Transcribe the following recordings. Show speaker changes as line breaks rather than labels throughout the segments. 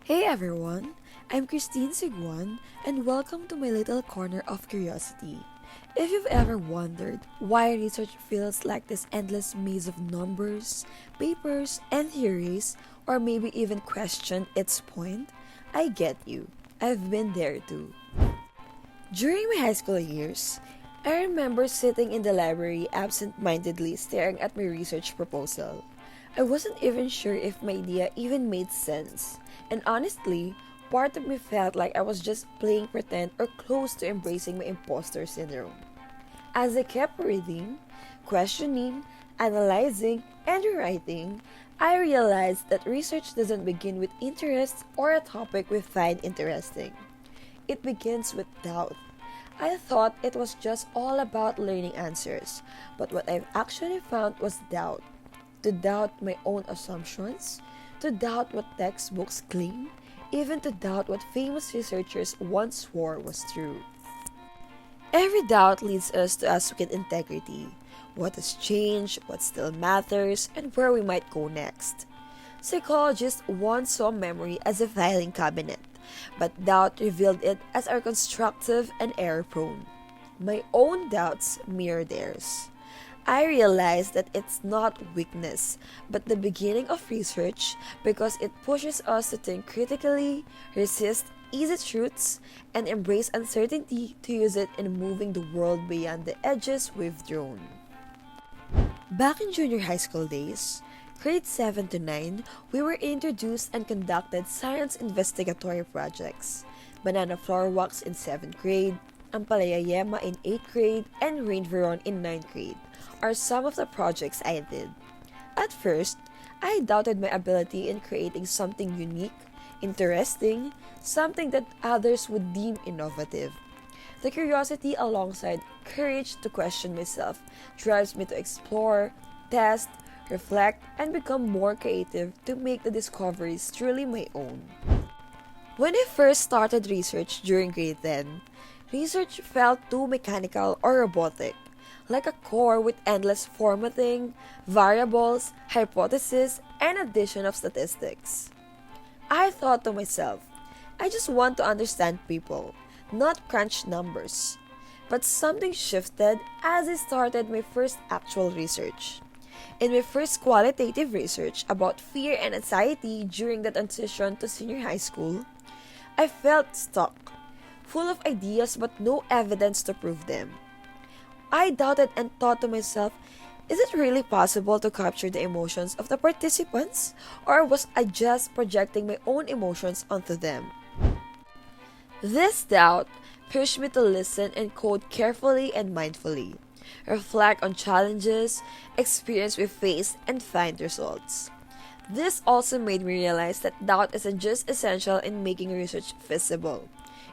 Hey everyone, I'm Kristine Siguan and welcome to my little corner of curiosity. If you've ever wondered why research feels like this endless maze of numbers, papers, and theories, or maybe even questioned its point, I get you. I've been there too. During my high school years, I remember sitting in the library absent mindedly staring at my research proposal. I wasn't even sure if my idea even made sense, and honestly, part of me felt like I was just playing pretend or close to embracing my imposter syndrome. As I kept reading, questioning, analyzing, and rewriting, I realized that research doesn't begin with interest or a topic we find interesting. It begins with doubt. I thought it was just all about learning answers, but what I've actually found was doubt. To doubt my own assumptions, to doubt what textbooks claim, even to doubt what famous researchers once swore was true. Every doubt leads us to ask with integrity what has changed, what still matters, and where we might go next. Psychologists once saw memory as a filing cabinet, but doubt revealed it as our constructive and error prone. My own doubts mirror theirs. I realized that it's not weakness, but the beginning of research because it pushes us to think critically, resist easy truths, and embrace uncertainty to use it in moving the world beyond the edges we've drawn. Back in junior high school days, grade 7 to 9, we were introduced and conducted science investigatory projects. Banana flower wax in 7th grade, Ampalaya Yema in 8th grade, and Rain Veron in 9th grade are some of the projects I did. At first, I doubted my ability in creating something unique, interesting, something that others would deem innovative. The curiosity alongside courage to question myself drives me to explore, test, reflect, and become more creative to make the discoveries truly my own. When I first started research during grade 10, research felt too mechanical or robotic, like a core with endless formatting, variables, hypotheses, and addition of statistics. I thought to myself, I just want to understand people, not crunch numbers. But something shifted as I started my first actual research. In my first qualitative research about fear and anxiety during the transition to senior high school, I felt stuck, full of ideas but no evidence to prove them. I doubted and thought to myself, is it really possible to capture the emotions of the participants? Or was I just projecting my own emotions onto them? This doubt pushed me to listen and code carefully and mindfully, reflect on challenges, experience we faced, and find results. This also made me realize that doubt isn't just essential in making research feasible.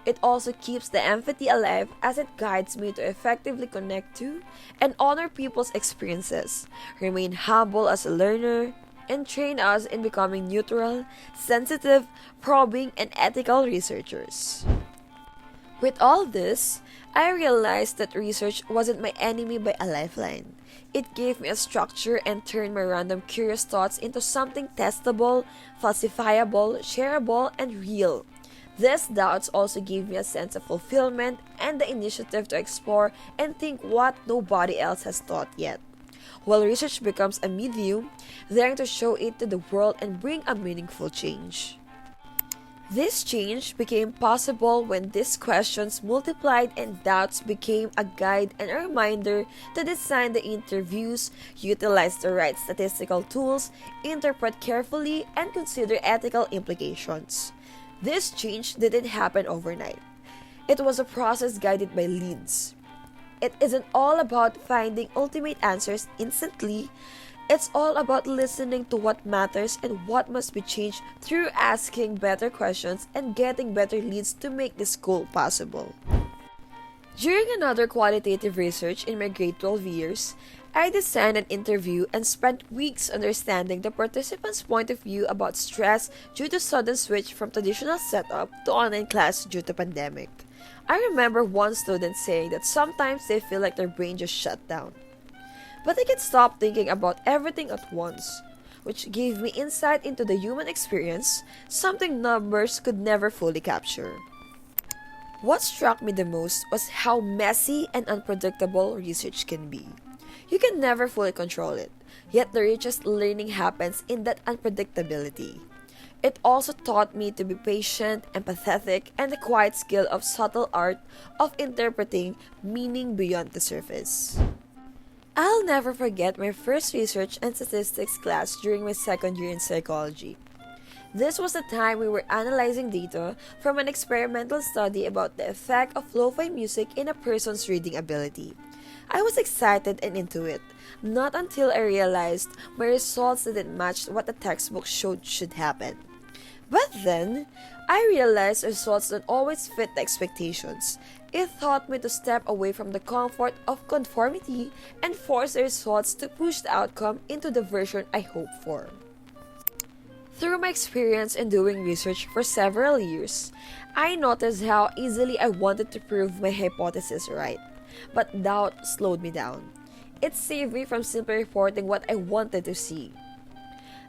It also keeps the empathy alive as it guides me to effectively connect to and honor people's experiences, remain humble as a learner, and train us in becoming neutral, sensitive, probing, and ethical researchers. With all this, I realized that research wasn't my enemy but a lifeline. It gave me a structure and turned my random curious thoughts into something testable, falsifiable, shareable, and real. These doubts also gave me a sense of fulfillment and the initiative to explore and think what nobody else has thought yet. While research becomes a medium, daring to show it to the world and bring a meaningful change. This change became possible when these questions multiplied and doubts became a guide and a reminder to design the interviews, utilize the right statistical tools, interpret carefully, and consider ethical implications. This change didn't happen overnight. It was a process guided by leads. It isn't all about finding ultimate answers instantly. It's all about listening to what matters and what must be changed through asking better questions and getting better leads to make this goal possible. During another qualitative research in my grade 12 years, I designed an interview and spent weeks understanding the participants' point of view about stress due to sudden switch from traditional setup to online class due to pandemic. I remember one student saying that sometimes they feel like their brain just shut down. But I can't stop thinking about everything at once. which gave me insight into the human experience, something numbers could never fully capture. What struck me the most was how messy and unpredictable research can be. You can never fully control it, yet the richest learning happens in that unpredictability. It also taught me to be patient, empathetic, and the quiet skill of subtle art of interpreting meaning beyond the surface. I'll never forget my first research and statistics class during my second year in psychology. This was the time we were analyzing data from an experimental study about the effect of lo-fi music in a person's reading ability. I was excited and into it, not until I realized my results didn't match what the textbook showed should happen. But then, I realized results don't always fit the expectations. It taught me to step away from the comfort of conformity and force the results to push the outcome into the version I hoped for. Through my experience in doing research for several years, I noticed how easily I wanted to prove my hypothesis right, but doubt slowed me down. It saved me from simply reporting what I wanted to see.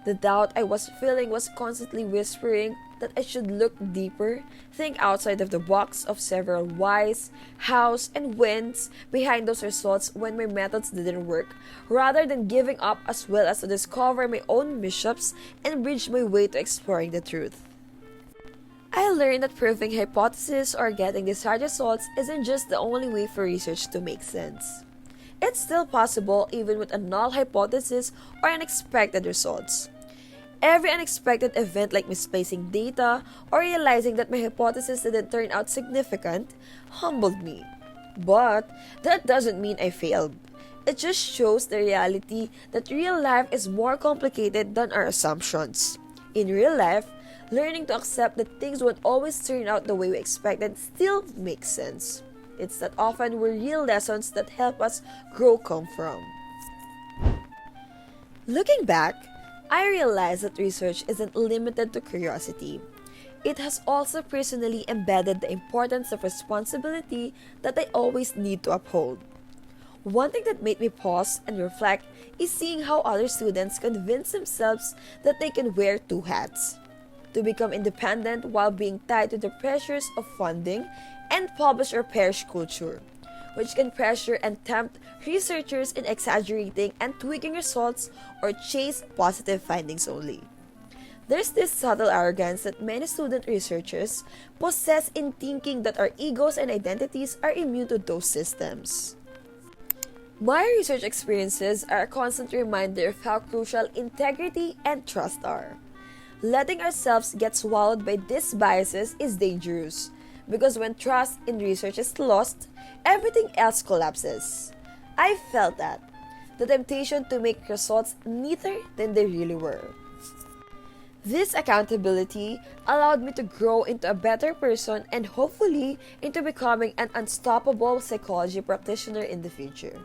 The doubt I was feeling was constantly whispering that I should look deeper, think outside of the box of several whys, hows, and whens behind those results when my methods didn't work, rather than giving up as well as to discover my own mishaps and bridge my way to exploring the truth. I learned that proving hypotheses or getting desired results isn't just the only way for research to make sense. It's still possible even with a null hypothesis or unexpected results. Every unexpected event like misplacing data or realizing that my hypothesis didn't turn out significant humbled me. But that doesn't mean I failed. It just shows the reality that real life is more complicated than our assumptions. In real life, learning to accept that things won't always turn out the way we expected still makes sense. It's that often where real lessons that help us grow come from. Looking back, I realized that research isn't limited to curiosity. It has also personally embedded the importance of responsibility that I always need to uphold. One thing that made me pause and reflect is seeing how other students convince themselves that they can wear two hats: to become independent while being tied to the pressures of funding, and publish or perish culture, which can pressure and tempt researchers in exaggerating and tweaking results or chase positive findings only. There's this subtle arrogance that many student researchers possess in thinking that our egos and identities are immune to those systems. My research experiences are a constant reminder of how crucial integrity and trust are. Letting ourselves get swallowed by these biases is dangerous, because when trust in research is lost, everything else collapses. I felt that. The temptation to make results neater than they really were. This accountability allowed me to grow into a better person and hopefully into becoming an unstoppable psychology practitioner in the future.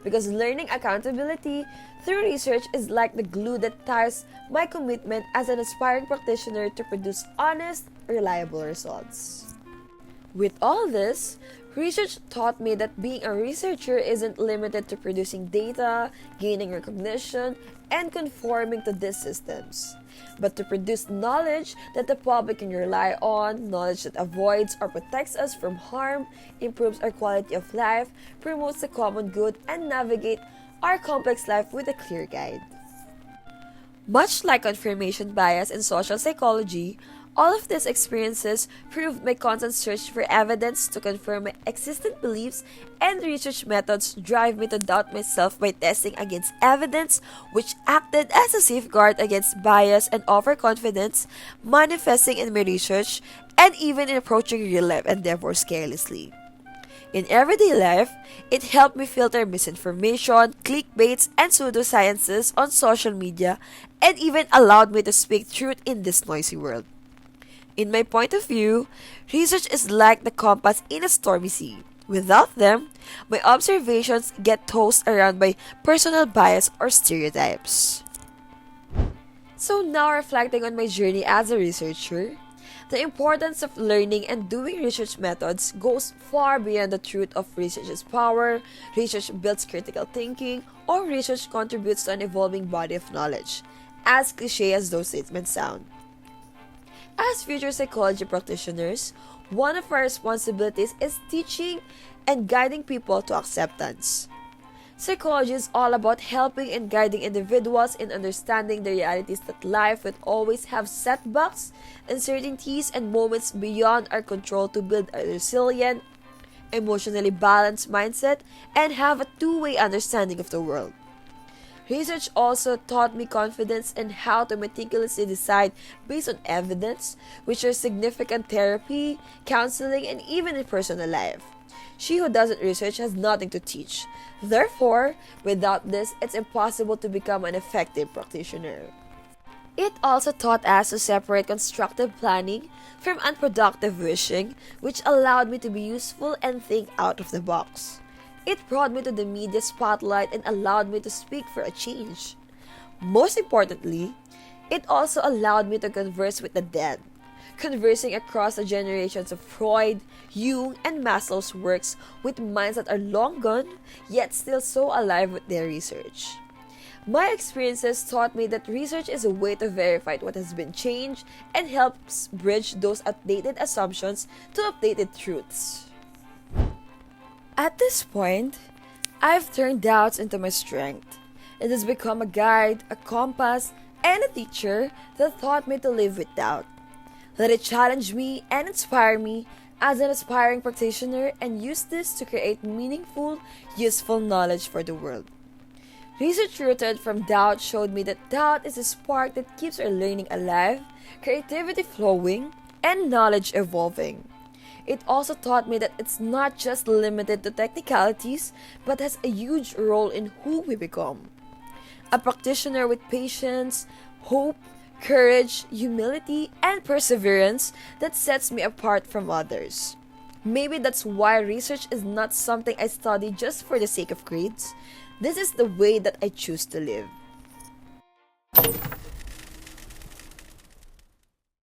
Because learning accountability through research is like the glue that ties my commitment as an aspiring practitioner to produce honest, reliable results. With all this, research taught me that being a researcher isn't limited to producing data, gaining recognition, and conforming to these systems, but to produce knowledge that the public can rely on, knowledge that avoids or protects us from harm, improves our quality of life, promotes the common good, and navigate our complex life with a clear guide. Much like confirmation bias in social psychology, all of these experiences proved my constant search for evidence to confirm my existing beliefs, and research methods drive me to doubt myself by testing against evidence, which acted as a safeguard against bias and overconfidence, manifesting in my research and even in approaching real life endeavors carelessly. In everyday life, it helped me filter misinformation, clickbaits, and pseudosciences on social media, and even allowed me to speak truth in this noisy world. In my point of view, research is like the compass in a stormy sea. Without them, my observations get tossed around by personal bias or stereotypes. So now, reflecting on my journey as a researcher, the importance of learning and doing research methods goes far beyond the truth of research is power, research builds critical thinking, or research contributes to an evolving body of knowledge. as cliche as those statements sound. As future psychology practitioners, one of our responsibilities is teaching and guiding people to acceptance. Psychology is all about helping and guiding individuals in understanding the realities that life will always have setbacks, uncertainties, and moments beyond our control to build a resilient, emotionally balanced mindset and have a two-way understanding of the world. Research also taught me confidence in how to meticulously decide based on evidence, which are significant therapy, counseling, and even in personal life. She who doesn't research has nothing to teach. Therefore, without this, it's impossible to become an effective practitioner. It also taught us to separate constructive planning from unproductive wishing, which allowed me to be useful and think out of the box. It brought me to the media spotlight and allowed me to speak for a change. Most importantly, it also allowed me to converse with the dead, conversing across the generations of Freud, Jung, and Maslow's works with minds that are long gone, yet still so alive with their research. My experiences taught me that research is a way to verify what has been changed and helps bridge those outdated assumptions to updated truths. At this point, I've turned doubts into my strength. It has become a guide, a compass, and a teacher that taught me to live with doubt. Let it challenge me and inspire me as an aspiring practitioner and use this to create meaningful, useful knowledge for the world. Research rooted from doubt showed me that doubt is a spark that keeps our learning alive, creativity flowing, and knowledge evolving. It also taught me that it's not just limited to technicalities, but has a huge role in who we become. A practitioner with patience, hope, courage, humility, and perseverance that sets me apart from others. Maybe that's why research is not something I study just for the sake of grades. This is the way that I choose to live.